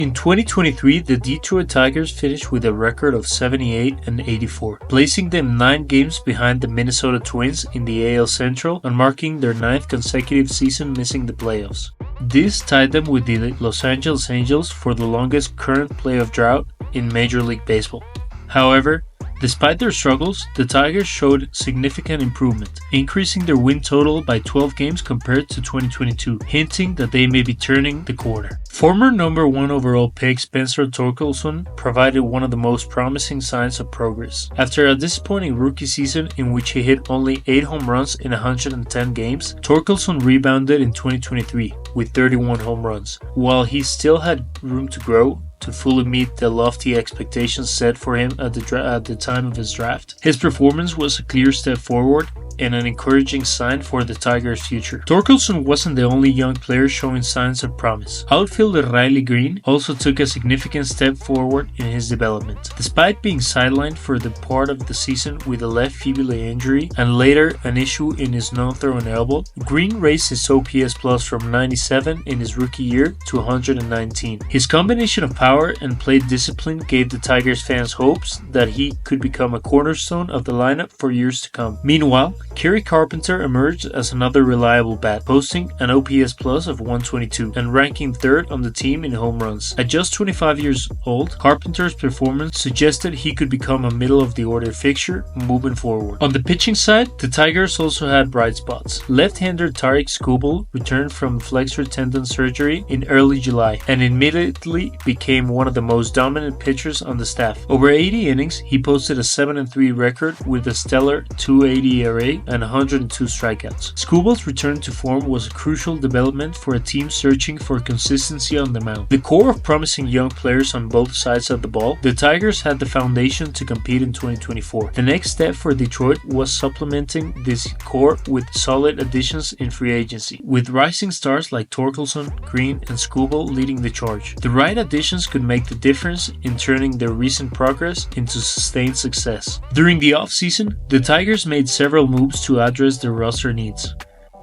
In 2023, the Detroit Tigers finished with a record of 78-84, placing them 9 games behind the Minnesota Twins in the AL Central and marking their 9th consecutive season missing the playoffs. This tied them with the Los Angeles Angels for the longest current playoff drought in Major League Baseball. However, despite their struggles, the Tigers showed significant improvement, increasing their win total by 12 games compared to 2022, hinting that they may be turning the corner. Former number 1 overall pick Spencer Torkelson provided one of the most promising signs of progress. After a disappointing rookie season in which he hit only 8 home runs in 110 games, Torkelson rebounded in 2023 with 31 home runs. While he still had room to grow to fully meet the lofty expectations set for him at the time of his draft, his performance was a clear step forward and an encouraging sign for the Tigers' future. Torkelson wasn't the only young player showing signs of promise. Outfielder Riley Green also took a significant step forward in his development. Despite being sidelined for the part of the season with a left fibula injury and later an issue in his non-throwing elbow, Green raised his OPS plus from 97 in his rookie year to 119. His combination of power and plate discipline gave the Tigers fans hopes that he could become a cornerstone of the lineup for years to come. Meanwhile, Kerry Carpenter emerged as another reliable bat, posting an OPS plus of 122 and ranking 3rd on the team in home runs. At just 25 years old, Carpenter's performance suggested he could become a middle-of-the-order fixture moving forward. On the pitching side, the Tigers also had bright spots. Left-hander Tarik Skubal returned from flexor tendon surgery in early July and immediately became one of the most dominant pitchers on the staff. Over 80 innings, he posted a 7-3 record with a stellar .280 ERA and 102 strikeouts. Skubal's return to form was a crucial development for a team searching for consistency on the mound. The core of promising young players on both sides of the ball, the Tigers had the foundation to compete in 2024. The next step for Detroit was supplementing this core with solid additions in free agency, with rising stars like Torkelson, Green, and Skubal leading the charge. The right additions could make the difference in turning their recent progress into sustained success. During the offseason, the Tigers made several moves to address their roster needs.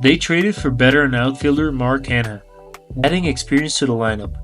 They traded for veteran outfielder Mark Canha, adding experience to the lineup,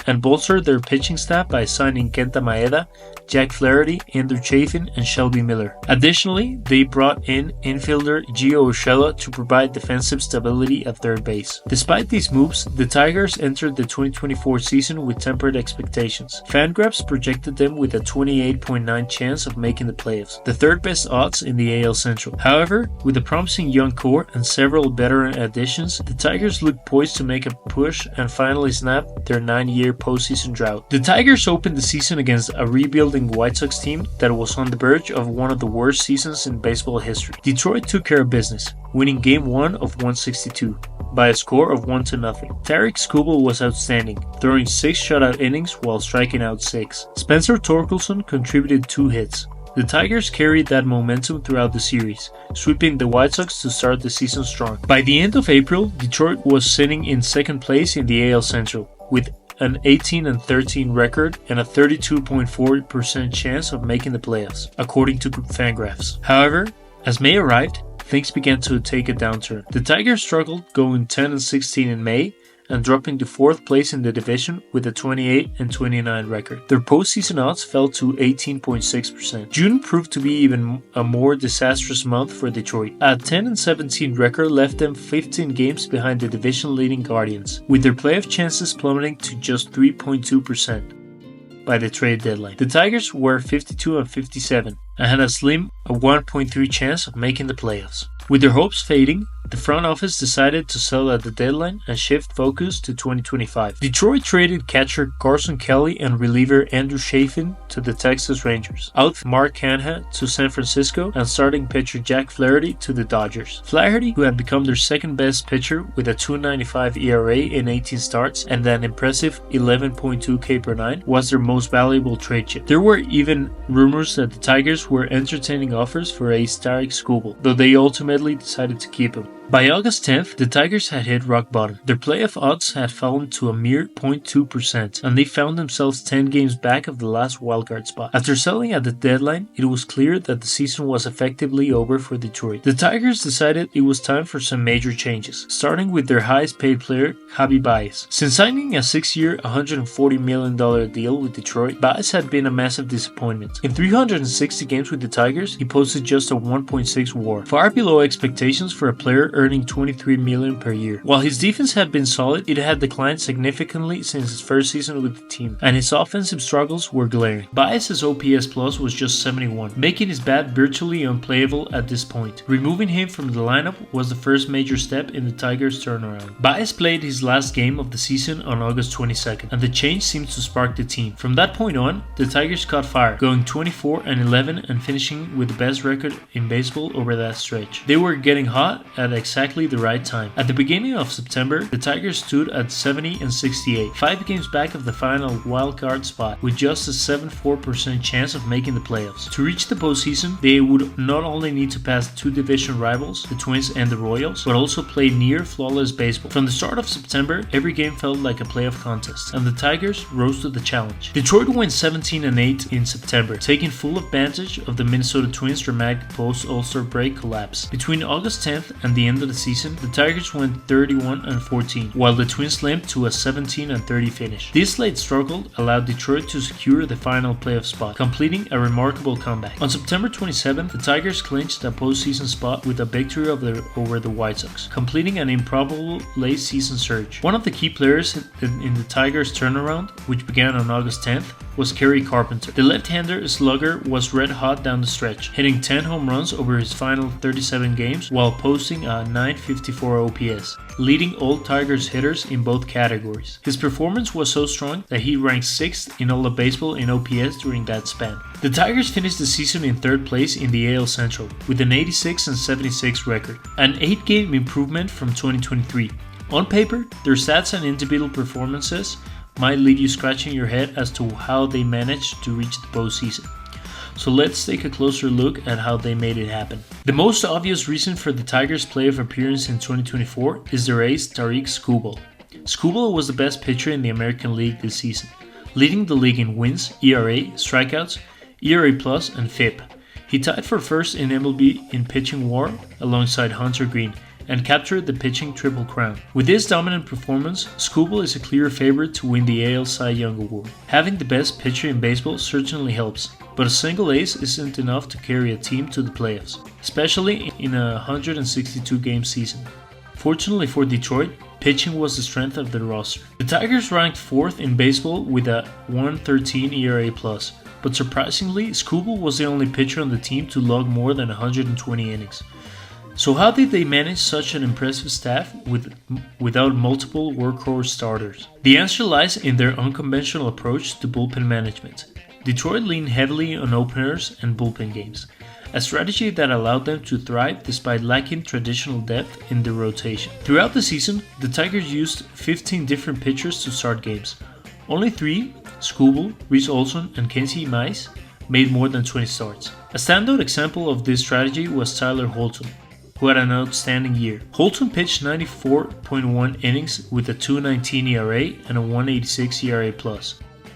and bolstered their pitching staff by signing Kenta Maeda, Jack Flaherty, Andrew Chafin, and Shelby Miller. Additionally, they brought in infielder Gio Urshela to provide defensive stability at third base. Despite these moves, the Tigers entered the 2024 season with tempered expectations. Fangraphs projected them with a 28.9% chance of making the playoffs, the 3rd best odds in the AL Central. However, with a promising young core and several veteran additions, the Tigers looked poised to make a push and finally snap their 9-year postseason drought. The Tigers opened the season against a rebuilding White Sox team that was on the verge of one of the worst seasons in baseball history. Detroit took care of business, winning Game 1 of 162 by a score of 1-0. Tarik Skubal was outstanding, throwing 6 shutout innings while striking out 6. Spencer Torkelson contributed 2 hits. The Tigers carried that momentum throughout the series, sweeping the White Sox to start the season strong. By the end of April, Detroit was sitting in 2nd place in the AL Central, with an 18-13 record and a 32.4% chance of making the playoffs, according to Fangraphs. However, as May arrived, things began to take a downturn. The Tigers struggled, going 10-16 in May and dropping to 4th place in the division with a 28-29 record. Their postseason odds fell to 18.6%. June proved to be even a more disastrous month for Detroit. A 10-17 record left them 15 games behind the division-leading Guardians, with their playoff chances plummeting to just 3.2% by the trade deadline. The Tigers were 52-57 and had a slim 1.3 chance of making the playoffs. With their hopes fading, the front office decided to sell at the deadline and shift focus to 2025. Detroit traded catcher Carson Kelly and reliever Andrew Chafin to the Texas Rangers, outfielder Mark Canha to San Francisco, and starting pitcher Jack Flaherty to the Dodgers. Flaherty, who had become their 2nd best pitcher with a .295 ERA in 18 starts and an impressive 11.2 K per 9, was their most valuable trade chip. There were even rumors that the Tigers were entertaining offers for ace Tarik Skubal, though they ultimately decided to keep him. By August 10th, the Tigers had hit rock bottom. Their playoff odds had fallen to a mere 0.2%, and they found themselves 10 games back of the last wildcard spot. After selling at the deadline, it was clear that the season was effectively over for Detroit. The Tigers decided it was time for some major changes, starting with their highest paid player, Javi Baez. Since signing a 6-year, $140 million deal with Detroit, Baez had been a massive disappointment. In 360 games with the Tigers, he posted just a 1.6 WAR, far below expectations for a player earning $23 million per year. While his defense had been solid, it had declined significantly since his first season with the team, and his offensive struggles were glaring. Baez's OPS plus was just 71, making his bat virtually unplayable at this point. Removing him from the lineup was the first major step in the Tigers' turnaround. Baez played his last game of the season on August 22nd, and the change seemed to spark the team. From that point on, the Tigers caught fire, going 24-11 and finishing with the best record in baseball over that stretch. They were getting hot at exactly the right time. At the beginning of September, the Tigers stood at 70-68, 5 games back of the final wildcard spot, with just a 74% chance of making the playoffs. To reach the postseason, they would not only need to pass two division rivals, the Twins and the Royals, but also play near flawless baseball. From the start of September, every game felt like a playoff contest, and the Tigers rose to the challenge. Detroit went 17-8 in September, taking full advantage of the Minnesota Twins' dramatic post-All-Star break collapse. Between August 10th and the end of the season, the Tigers went 31-14, while the Twins limped to a 17-30 finish. This late struggle allowed Detroit to secure the final playoff spot, completing a remarkable comeback. On September 27th, the Tigers clinched a postseason spot with a victory over the White Sox, completing an improbable late season surge. One of the key players in the Tigers' turnaround, which began on August 10th, was Kerry Carpenter. The left-hander slugger was red hot down the stretch, hitting 10 home runs over his final 37 games while posting a .954 OPS, leading all Tigers hitters in both categories. His performance was so strong that he ranked 6th in all of baseball in OPS during that span. The Tigers finished the season in 3rd place in the AL Central with an 86-76 record, an 8-game improvement from 2023. On paper, their stats and individual performances might leave you scratching your head as to how they managed to reach the postseason. So let's take a closer look at how they made it happen. The most obvious reason for the Tigers' playoff appearance in 2024 is their ace Tarik Skubal. Skubal was the best pitcher in the American League this season, leading the league in wins, ERA, strikeouts, ERA+, and FIP. He tied for first in MLB in pitching WAR alongside Hunter Green, and captured the pitching Triple Crown. With this dominant performance, Skubal is a clear favorite to win the AL Cy Young Award. Having the best pitcher in baseball certainly helps, but a single ace isn't enough to carry a team to the playoffs, especially in a 162-game season. Fortunately for Detroit, pitching was the strength of the roster. The Tigers ranked 4th in baseball with a 1.13 ERA+, but surprisingly, Skubal was the only pitcher on the team to log more than 120 innings. So how did they manage such an impressive staff without multiple workhorse starters? The answer lies in their unconventional approach to bullpen management. Detroit leaned heavily on openers and bullpen games, a strategy that allowed them to thrive despite lacking traditional depth in the rotation. Throughout the season, the Tigers used 15 different pitchers to start games. Only 3, Skubal, Reese Olson, and Casey Mize, made more than 20 starts. A standout example of this strategy was Tyler Holton, who had an outstanding year. Holton pitched 94.1 innings with a 2.19 ERA and a 1.86 ERA+,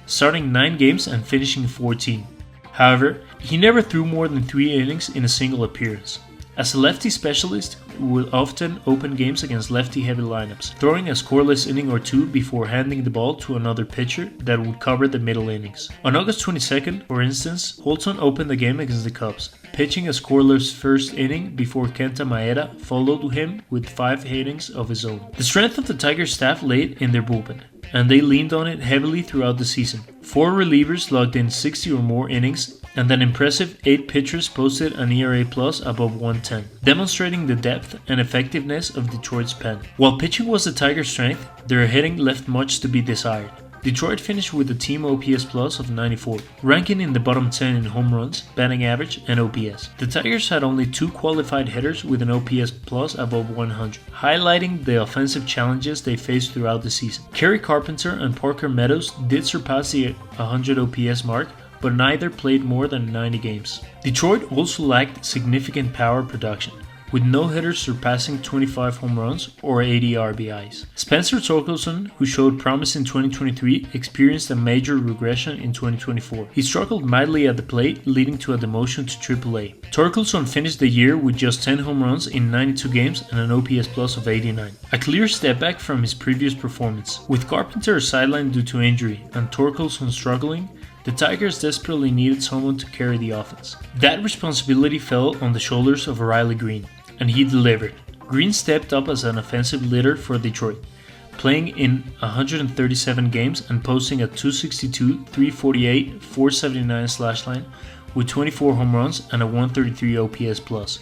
starting 9 games and finishing 14. However, he never threw more than 3 innings in a single appearance. As a lefty specialist, he would often open games against lefty-heavy lineups, throwing a scoreless inning or two before handing the ball to another pitcher that would cover the middle innings. On August 22nd, for instance, Holton opened the game against the Cubs, pitching a scoreless first inning before Kenta Maeda followed him with 5 innings of his own. The strength of the Tigers staff lay in their bullpen, and they leaned on it heavily throughout the season. 4 relievers logged in 60 or more innings, and an impressive 8 pitchers posted an ERA+ above 110, demonstrating the depth and effectiveness of Detroit's pen. While pitching was the Tigers' strength, their hitting left much to be desired. Detroit finished with a team OPS plus of 94, ranking in the bottom 10 in home runs, batting average, and OPS. The Tigers had only 2 qualified hitters with an OPS plus above 100, highlighting the offensive challenges they faced throughout the season. Kerry Carpenter and Parker Meadows did surpass the 100 OPS mark, but neither played more than 90 games. Detroit also lacked significant power production. with no hitters surpassing 25 home runs or 80 RBIs. Spencer Torkelson, who showed promise in 2023, experienced a major regression in 2024. He struggled mightily at the plate, leading to a demotion to AAA. Torkelson finished the year with just 10 home runs in 92 games and an OPS plus of 89. A clear step back from his previous performance. With Carpenter sidelined due to injury and Torkelson struggling, the Tigers desperately needed someone to carry the offense. That responsibility fell on the shoulders of Riley Green, and he delivered. Green stepped up as an offensive leader for Detroit, playing in 137 games and posting a .262, .348, .479 slash line with 24 home runs and a .133 OPS plus.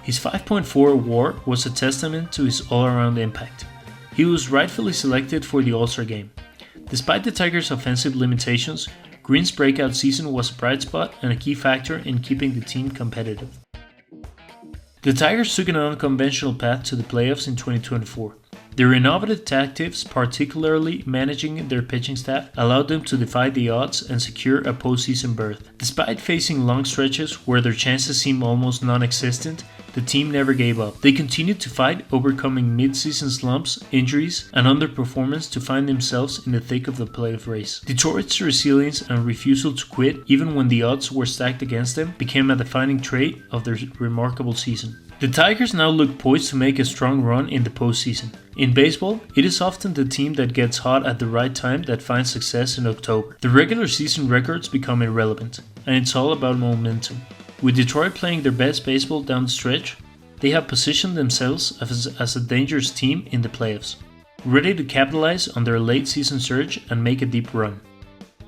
His 5.4 WAR was a testament to his all-around impact. He was rightfully selected for the All-Star game. Despite the Tigers' offensive limitations, Green's breakout season was a bright spot and a key factor in keeping the team competitive. The Tigers took an unconventional path to the playoffs in 2024. Their innovative tactics, particularly managing their pitching staff, allowed them to defy the odds and secure a postseason berth. Despite facing long stretches where their chances seemed almost non-existent, the team never gave up. They continued to fight, overcoming mid-season slumps, injuries, and underperformance to find themselves in the thick of the playoff race. Detroit's resilience and refusal to quit, even when the odds were stacked against them, became a defining trait of their remarkable season. The Tigers now look poised to make a strong run in the postseason. In baseball, it is often the team that gets hot at the right time that finds success in October. The regular season records become irrelevant, and it's all about momentum. With Detroit playing their best baseball down the stretch, they have positioned themselves as a dangerous team in the playoffs, ready to capitalize on their late season surge and make a deep run.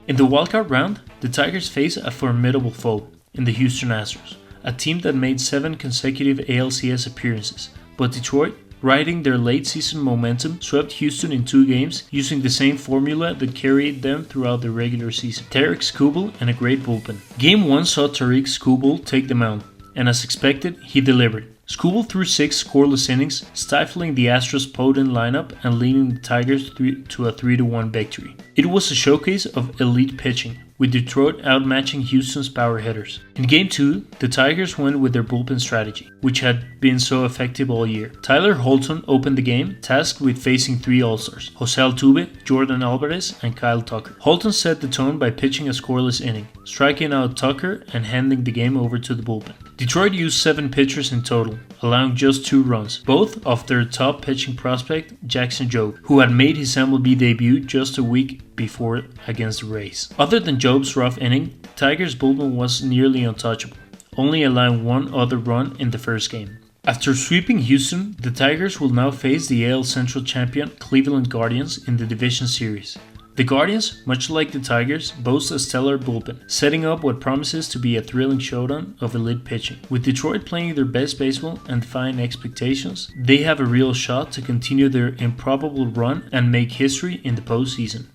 In the wildcard round, the Tigers face a formidable foe in the Houston Astros, a team that made 7 consecutive ALCS appearances, but Detroit, riding their late season momentum, swept Houston in 2 games using the same formula that carried them throughout the regular season: Tarik Skubal and a great bullpen. Game 1 saw Tarik Skubal take the mound, and as expected, he delivered. Skubal threw 6 scoreless innings, stifling the Astros' potent lineup and leading the Tigers to a 3-1 victory. It was a showcase of elite pitching, with Detroit outmatching Houston's power hitters. In Game 2, the Tigers went with their bullpen strategy, which had been so effective all year. Tyler Holton opened the game, tasked with facing 3 All-Stars: Jose Altuve, Jordan Alvarez, and Kyle Tucker. Holton set the tone by pitching a scoreless inning, striking out Tucker and handing the game over to the bullpen. Detroit used 7 pitchers in total, allowing just 2 runs, both of their top pitching prospect, Jackson Jobe, who had made his MLB debut just a week before against the Rays. Other than Jobe's rough inning, the Tigers' bullpen was nearly untouchable, only allowing 1 other run in the first game. After sweeping Houston, the Tigers will now face the AL Central champion Cleveland Guardians in the division series. The Guardians, much like the Tigers, boast a stellar bullpen, setting up what promises to be a thrilling showdown of elite pitching. With Detroit playing their best baseball and defying expectations, they have a real shot to continue their improbable run and make history in the postseason.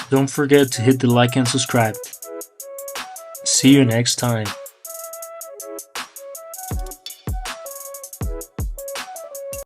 Don't forget to hit the like and subscribe. See you next time.